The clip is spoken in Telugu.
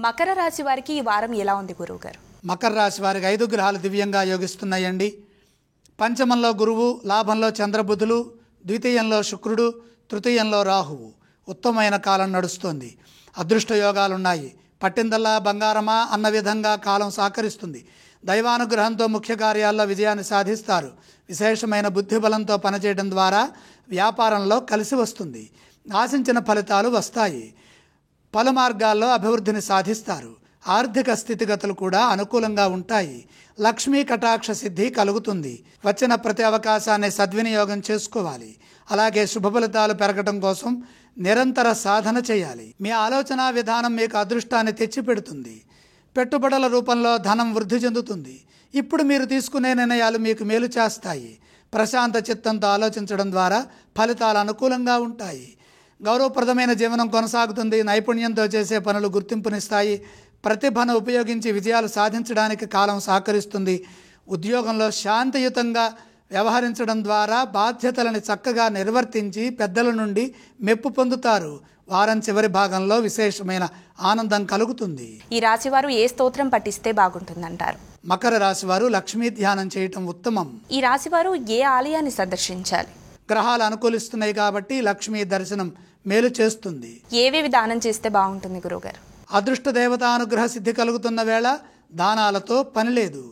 మకర రాశి వారికి ఈ వారం ఎలా ఉంది గురువుగారు? మకర రాశి వారికి 5 గ్రహాలు దివ్యంగా యోగిస్తున్నాయండి. పంచమంలో గురువు, లాభంలో చంద్రబుధులు, ద్వితీయంలో శుక్రుడు, తృతీయంలో రాహువు. ఉత్తమమైన కాలం నడుస్తోంది. అదృష్ట యోగాలున్నాయి. పట్టిందల్లా బంగారమా అన్న విధంగా కాలం సహకరిస్తుంది. దైవానుగ్రహంతో ముఖ్య కార్యాల్లో విజయాన్ని సాధిస్తారు. విశేషమైన బుద్ధిబలంతో పనిచేయడం ద్వారా వ్యాపారంలో కలిసి వస్తుంది. ఆశించిన ఫలితాలు వస్తాయి. పలు మార్గాల్లో అభివృద్ధిని సాధిస్తారు. ఆర్థిక స్థితిగతులు కూడా అనుకూలంగా ఉంటాయి. లక్ష్మీ కటాక్ష సిద్ధి కలుగుతుంది. వచ్చిన ప్రతి అవకాశాన్ని సద్వినియోగం చేసుకోవాలి. అలాగే శుభ ఫలితాలు పెరగడం కోసం నిరంతర సాధన చేయాలి. మీ ఆలోచన విధానం మీకు అదృష్టాన్ని తెచ్చిపెడుతుంది. పెట్టుబడుల రూపంలో ధనం వృద్ధి చెందుతుంది. ఇప్పుడు మీరు తీసుకునే నిర్ణయాలు మీకు మేలు చేస్తాయి. ప్రశాంత చిత్తంతో ఆలోచించడం ద్వారా ఫలితాలు అనుకూలంగా ఉంటాయి. గౌరవప్రదమైన జీవనం కొనసాగుతుంది. నైపుణ్యంతో చేసే పనులు గుర్తింపునిస్తాయి. ప్రతిభను ఉపయోగించి విజయాలు సాధించడానికి కాలం సహకరిస్తుంది. ఉద్యోగంలో శాంతియుతంగా వ్యవహరించడం ద్వారా బాధ్యతలను చక్కగా నిర్వర్తించి పెద్దల నుండి మెప్పు పొందుతారు. వారం చివరి భాగంలో విశేషమైన ఆనందం కలుగుతుంది. ఈ రాశివారు ఏ స్తోత్రం పఠిస్తే బాగుంటుందంటారు? మకర రాశి వారు లక్ష్మీ ధ్యానం చేయటం ఉత్తమం. ఈ రాశివారు ఏ ఆలయాన్ని సందర్శించాలి? గ్రహాలు అనుకూలిస్తున్నాయి కాబట్టి లక్ష్మీ దర్శనం మేలు చేస్తుంది. ఏవేవి దానం చేస్తే బాగుంటుంది గురువుగారు? అదృష్ట దేవతానుగ్రహ సిద్ధి కలుగుతున్న వేళ దానాలతో పని లేదు.